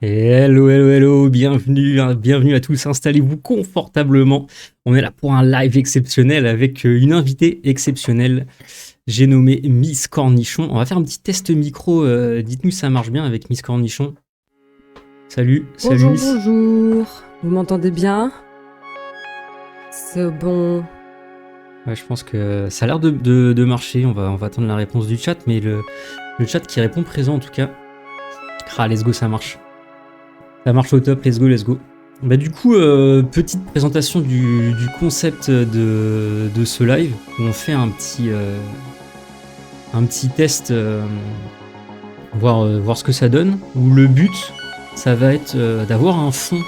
Hello, hello, hello, bienvenue, bienvenue à tous, installez-vous confortablement. On est là pour un live exceptionnel avec une invitée exceptionnelle. J'ai nommé Miss Cornichon. On va faire un petit test micro, dites-nous si ça marche bien avec Miss Cornichon. Salut, salut Bonjour, Miss. bonjour. Vous m'entendez bien? C'est bon. Ouais, je pense que ça a l'air de marcher, on va attendre la réponse du chat, mais le chat qui répond présent en tout cas. Ah, let's go, ça marche. Ça marche au top, let's go, let's go. Bah du coup, petite présentation du concept de ce live, où on fait un petit test, voir ce que ça donne, où le but, ça va être d'avoir un fond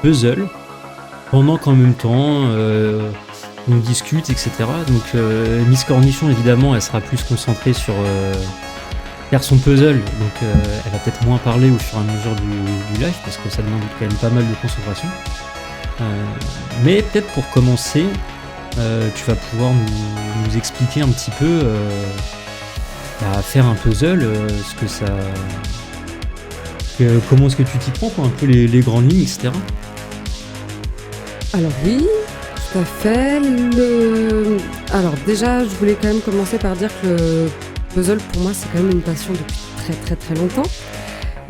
puzzle, pendant qu'en même temps, on discute, etc. Donc Miss Cornichon, évidemment, elle sera plus concentrée sur faire son puzzle, donc elle va peut-être moins parler au fur et à mesure du live parce que ça demande quand même pas mal de concentration. Mais peut-être pour commencer, tu vas pouvoir nous expliquer un petit peu faire un puzzle, ce que ça, comment est-ce que tu t'y prends, quoi, un peu les grandes lignes, etc. Alors oui, tout à fait. Alors déjà, je voulais quand même commencer par dire que le puzzle, pour moi, c'est quand même une passion depuis très très très longtemps.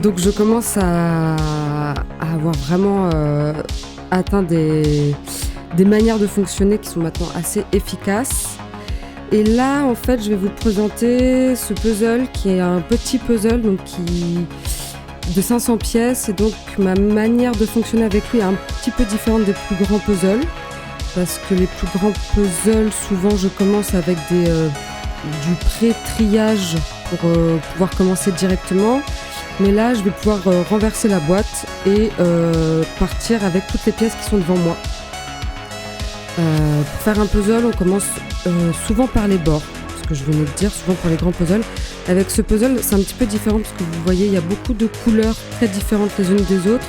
Donc je commence à avoir vraiment atteint des manières de fonctionner qui sont maintenant assez efficaces. Et là, en fait, je vais vous présenter ce puzzle qui est un petit puzzle donc de 500 pièces. Et donc ma manière de fonctionner avec lui est un petit peu différente des plus grands puzzles. Parce que les plus grands puzzles, souvent, je commence avec du pré-triage pour pouvoir commencer directement. Mais là, je vais pouvoir renverser la boîte et partir avec toutes les pièces qui sont devant moi. Pour faire un puzzle, on commence souvent par les bords. Ce que je venais de dire, souvent pour les grands puzzles. Avec ce puzzle, c'est un petit peu différent parce que vous voyez, il y a beaucoup de couleurs très différentes les unes des autres.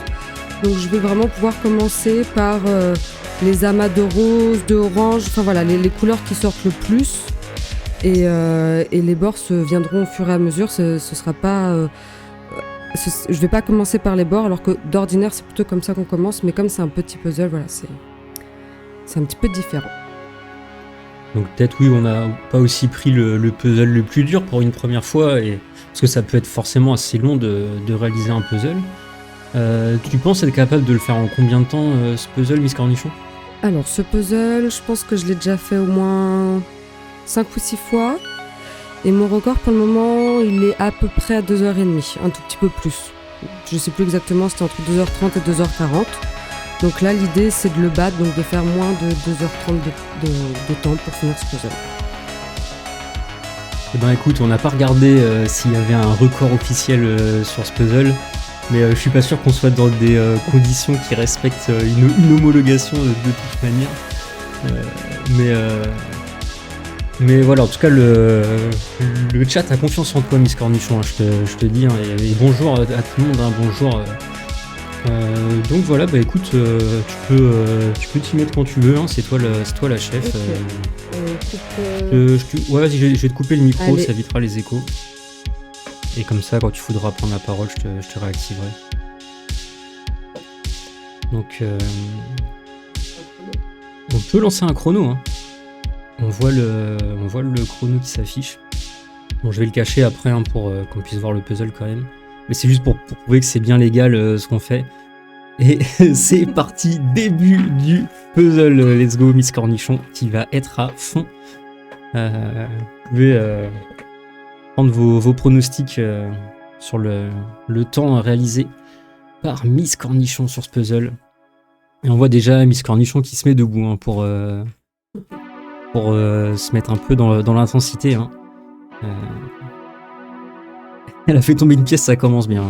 Donc je vais vraiment pouvoir commencer par les amas de rose, de orange, enfin voilà, les couleurs qui sortent le plus. Et les bords se viendront au fur et à mesure. Ce sera pas, je vais pas commencer par les bords, alors que d'ordinaire c'est plutôt comme ça qu'on commence. Mais comme c'est un petit puzzle, voilà, c'est un petit peu différent. Donc peut-être oui, on n'a pas aussi pris le puzzle le plus dur pour une première fois, parce que ça peut être forcément assez long de réaliser un puzzle. Tu penses être capable de le faire en combien de temps, ce puzzle, Miss Cornichon ? Alors ce puzzle, je pense que je l'ai déjà fait au moins 5 ou 6 fois. Et mon record pour le moment, il est à peu près à 2h30, un tout petit peu plus. Je sais plus exactement, c'était entre 2h30 et 2h40. Donc là, l'idée, c'est de le battre, donc de faire moins de 2h30 de temps pour finir ce puzzle. Eh ben écoute, on n'a pas regardé s'il y avait un record officiel sur ce puzzle, mais je suis pas sûr qu'on soit dans des conditions qui respectent une homologation de toute manière. Mais voilà, en tout cas, le chat a confiance en toi, Miss Cornichon, hein, je te dis, hein, et bonjour à tout le monde, hein, bonjour. Donc voilà, bah écoute, tu peux t'y mettre quand tu veux, hein, c'est toi la chef. Okay. Ouais, vas-y, je vais te couper le micro, Allez. ça évitera les échos. Et comme ça, quand tu voudras prendre la parole, je te réactiverai. Donc, on peut lancer un chrono, hein. On voit le chrono qui s'affiche. Bon, je vais le cacher après, hein, pour qu'on puisse voir le puzzle quand même. Mais c'est juste pour prouver que c'est bien légal ce qu'on fait. Et c'est parti, début du puzzle. Let's go, Miss Cornichon, qui va être à fond. Vous pouvez prendre vos pronostics sur le temps réalisé par Miss Cornichon sur ce puzzle. Et on voit déjà Miss Cornichon qui se met debout, hein, pour se mettre un peu dans l'intensité, hein. Elle a fait tomber une pièce, ça commence bien.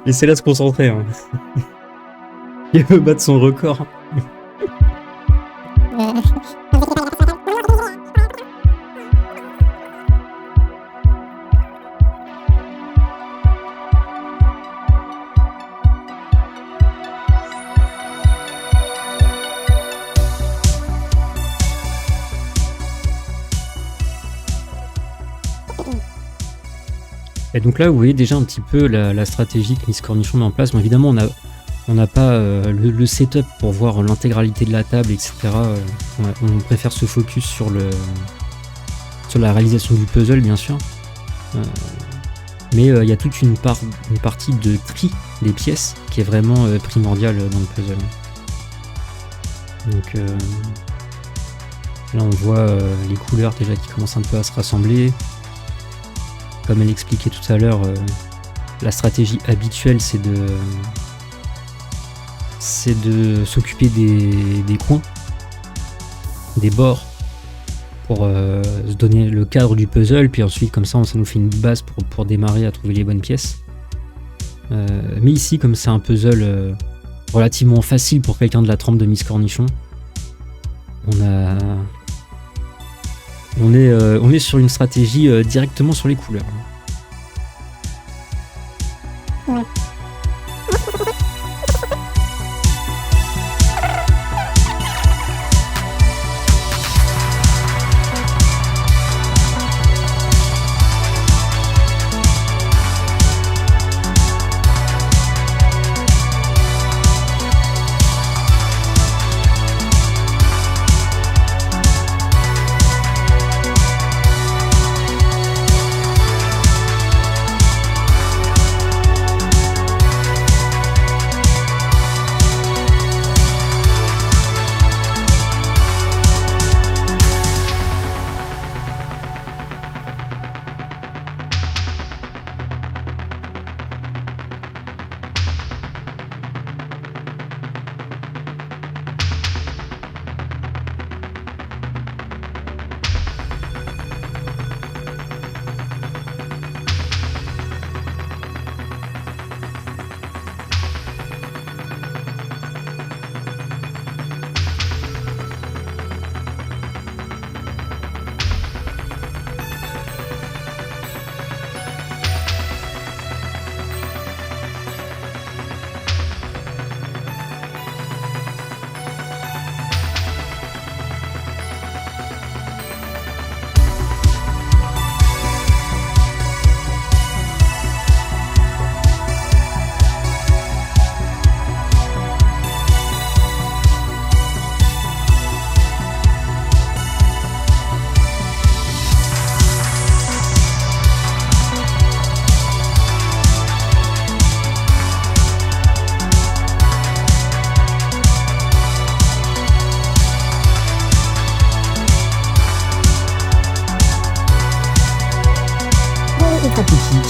Laissez-la se concentrer, hein. Elle veut battre son record. Et donc là, vous voyez déjà un petit peu la stratégie que Miss Cornichon met en place. Bon, évidemment, on n'a pas le setup pour voir l'intégralité de la table, etc. On préfère se focus sur la réalisation du puzzle, bien sûr. Mais il y a toute une partie de tri des pièces qui est vraiment primordiale dans le puzzle. Donc là, on voit les couleurs déjà qui commencent un peu à se rassembler. Comme elle expliquait tout à l'heure, la stratégie habituelle, c'est de s'occuper des coins, des bords, pour se donner le cadre du puzzle, puis ensuite comme ça nous fait une base pour démarrer à trouver les bonnes pièces. Mais ici, comme c'est un puzzle relativement facile pour quelqu'un de la trempe de Miss Cornichon, on est sur une stratégie directement sur les couleurs. Ouais.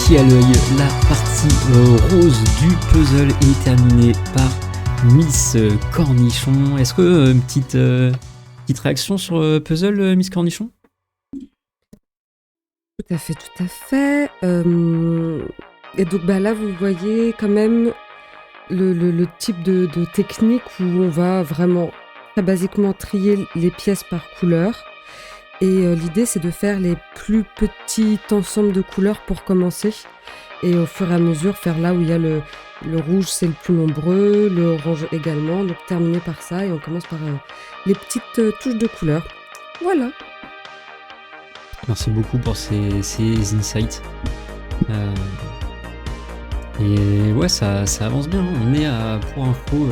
Qui à l'œil, la partie rose du puzzle est terminée par Miss Cornichon. Est-ce que petite réaction sur puzzle, Miss Cornichon? Tout à fait, tout à fait. Et donc là, vous voyez quand même le type de technique où on va vraiment très basiquement trier les pièces par couleur. Et l'idée, c'est de faire les plus petits ensembles de couleurs pour commencer. Et au fur et à mesure, faire là où il y a le rouge, c'est le plus nombreux, le orange également. Donc terminer par ça et on commence par les petites touches de couleurs. Voilà. Merci beaucoup pour ces insights. Et ouais, ça avance bien. On est à, pour info,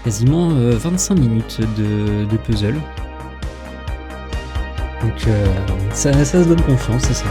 quasiment 25 minutes de puzzle. Donc ça se donne confiance, c'est ça.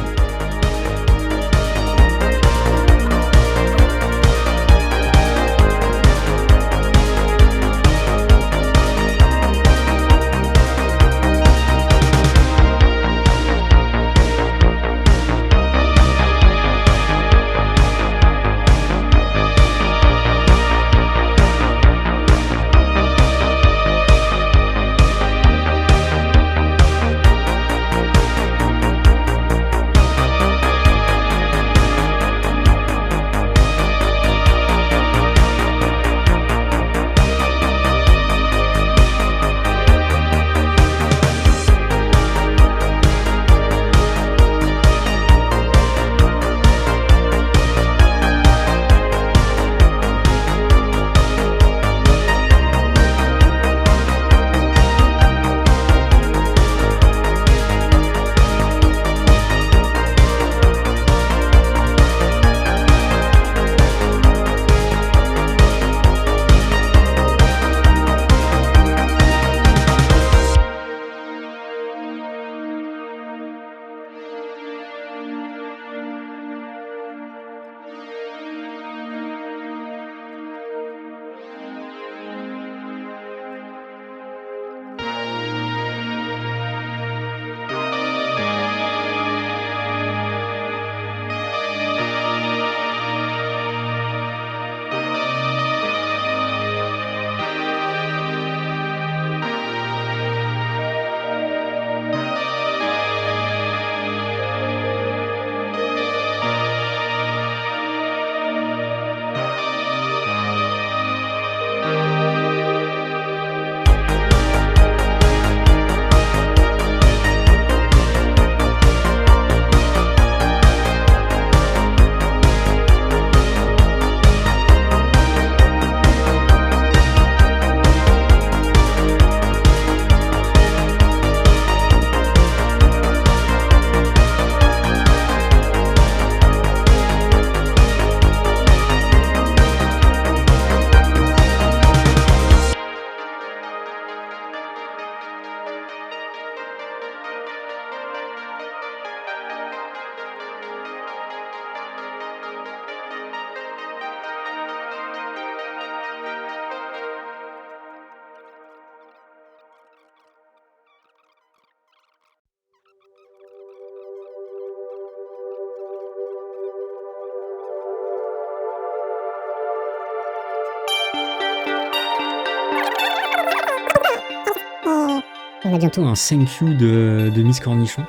On a bientôt un thank you de Miss Cornichon.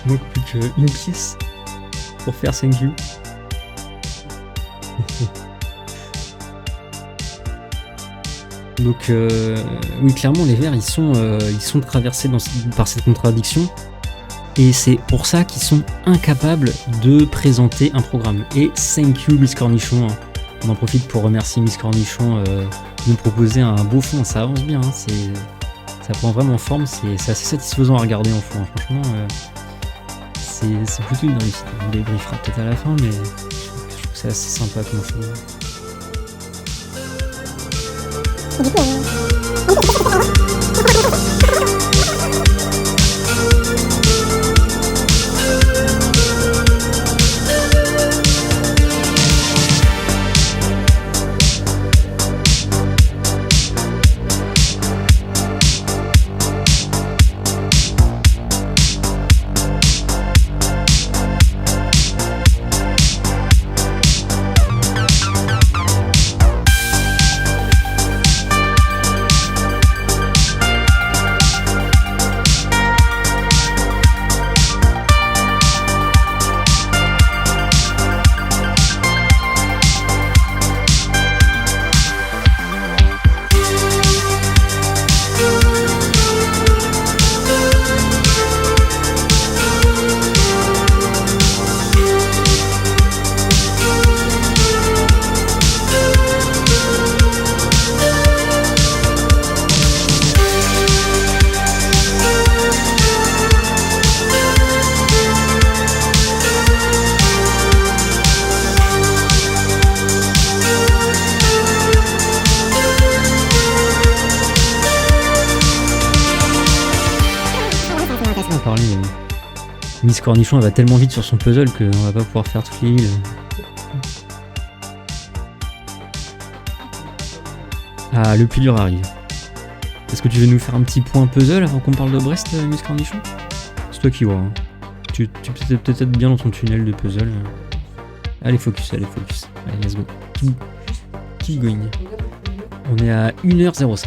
Donc plus qu'une pièce pour faire thank you. Donc oui, clairement les Verts ils sont traversés par cette contradiction et c'est pour ça qu'ils sont incapables de présenter un programme. Et thank you Miss Cornichon, hein. On en profite pour remercier Miss Cornichon de nous proposer un beau fond, ça avance bien, hein. Ça prend vraiment forme, c'est assez satisfaisant à regarder en fond, hein. Franchement c'est plutôt une réussite. On débriefera peut-être à la fin, mais je trouve que c'est assez sympa comme chose. Miss Cornichon elle va tellement vite sur son puzzle qu'on va pas pouvoir faire toutes les villes. Ah, le plus dur arrive. Est-ce que tu veux nous faire un petit point puzzle avant qu'on parle de Brest, Miss Cornichon? C'est toi qui vois. Hein. Tu peut-être bien dans ton tunnel de puzzle. Allez, focus. Allez, let's go. Keep going. On est à 1h05.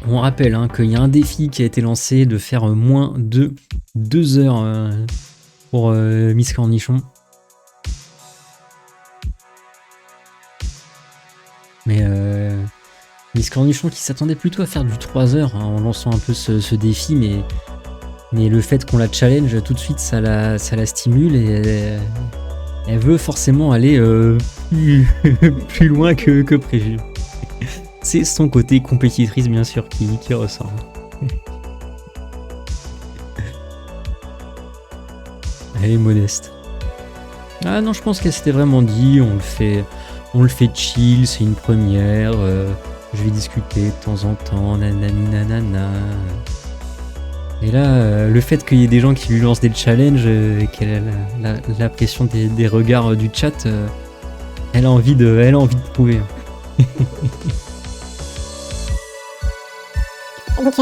On rappelle hein, qu'il y a un défi qui a été lancé de faire moins de 2 heures pour Miss Cornichon. Mais Miss Cornichon qui s'attendait plutôt à faire du 3 heures hein, en lançant un peu ce défi, mais le fait qu'on la challenge tout de suite, ça la stimule et elle veut forcément aller plus loin que prévu. C'est son côté compétitrice bien sûr qui ressort. Elle est modeste. Ah non, je pense qu'elle s'était vraiment dit, on le fait chill, c'est une première, je vais discuter de temps en temps, nanani nanana. Et là, le fait qu'il y ait des gens qui lui lancent des challenges et qu'elle a la pression des regards du chat, elle a envie de prouver. Donc,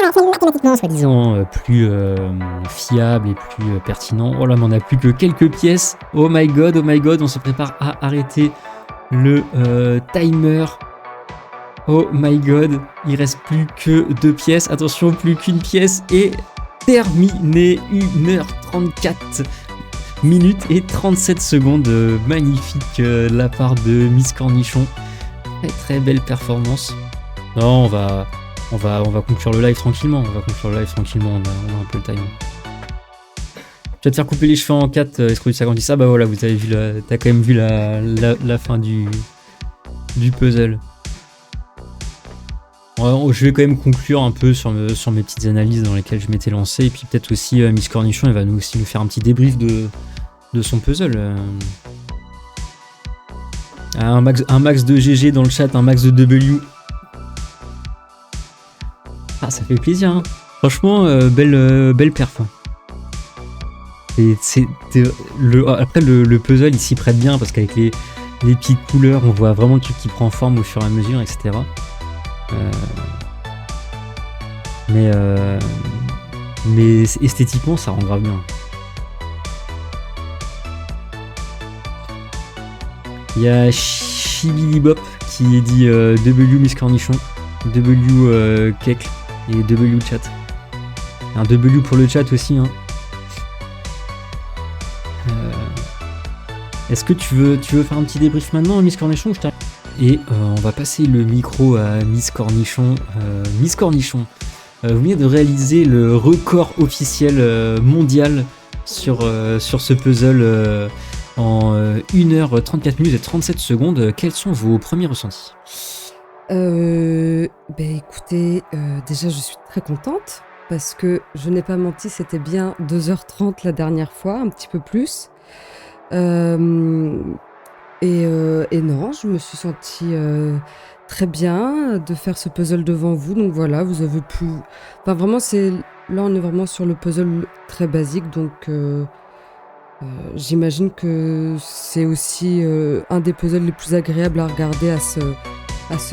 mathématiquement, soi-disant, plus fiable et plus pertinent. Oh là, mais on n'a plus que quelques pièces. Oh my god, on se prépare à arrêter le timer. Oh my god, il reste plus que 2 pièces. Attention, plus qu'une pièce et terminé. 1h34 minutes et 37 secondes. Magnifique la part de Miss Cornichon. Très très belle performance. Non, on va conclure le live tranquillement. On a un peu le time. Je vais te faire couper les cheveux en 4, Escroc du 56. Ah bah voilà, vous avez vu t'as quand même vu la fin du puzzle. Je vais quand même conclure un peu sur mes petites analyses dans lesquelles je m'étais lancé. Et puis peut-être aussi Miss Cornichon, elle va nous faire un petit débrief de son puzzle. Un max de GG dans le chat, un max de W. Ah, ça fait plaisir, hein. Franchement, belle perf. Et après, le puzzle, il s'y prête bien parce qu'avec les petites couleurs, on voit vraiment le truc qui prend forme au fur et à mesure, etc. Mais esthétiquement, ça rend grave bien. Il y a Chibilibop qui dit W Miss Cornichon, W Kekl et W chat. Un W pour le chat aussi, hein. Est-ce que tu veux faire un petit débrief maintenant, Miss Cornichon, ou je t'arrête ? Et on va passer le micro à Miss Cornichon. Miss Cornichon, vous venez de réaliser le record officiel mondial sur ce puzzle en 1h34 minutes et 37 secondes. Quels sont vos premiers ressentis ? Écoutez, déjà je suis très contente parce que je n'ai pas menti, c'était bien 2h30 la dernière fois, un petit peu plus. Et non, je me suis sentie très bien de faire ce puzzle devant vous. Donc voilà, vous avez pu... Enfin vraiment, là on est vraiment sur le puzzle très basique. Donc j'imagine que c'est aussi un des puzzles les plus agréables à regarder, à se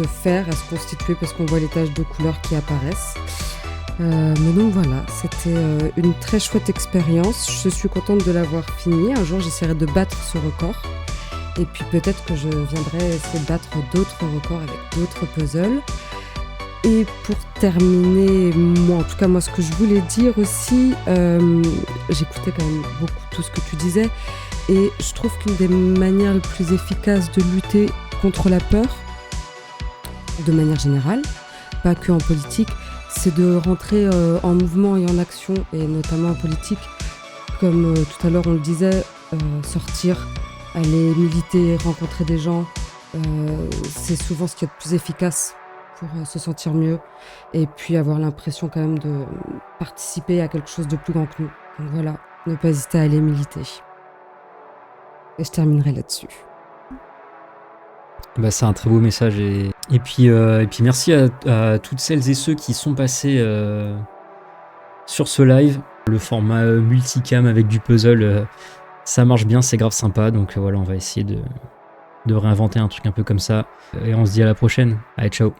faire, à se constituer parce qu'on voit les taches de couleurs qui apparaissent. Mais donc voilà, c'était une très chouette expérience. Je suis contente de l'avoir fini. Un jour, j'essaierai de battre ce record. Et puis peut-être que je viendrai essayer de battre d'autres records avec d'autres puzzles. Et pour terminer, moi, ce que je voulais dire aussi, j'écoutais quand même beaucoup tout ce que tu disais. Et je trouve qu'une des manières les plus efficaces de lutter contre la peur, de manière générale, pas que en politique, c'est de rentrer en mouvement et en action, et notamment en politique. Comme tout à l'heure on le disait, sortir, aller militer, rencontrer des gens, c'est souvent ce qui est le plus efficace pour se sentir mieux, et puis avoir l'impression quand même de participer à quelque chose de plus grand que nous. Donc voilà, ne pas hésiter à aller militer. Et je terminerai là-dessus. Bah, c'est un très beau message et puis merci à toutes celles et ceux qui sont passés sur ce live. Le format multicam avec du puzzle, ça marche bien, c'est grave sympa. Donc voilà, on va essayer de réinventer un truc un peu comme ça. Et on se dit à la prochaine. Allez, ciao.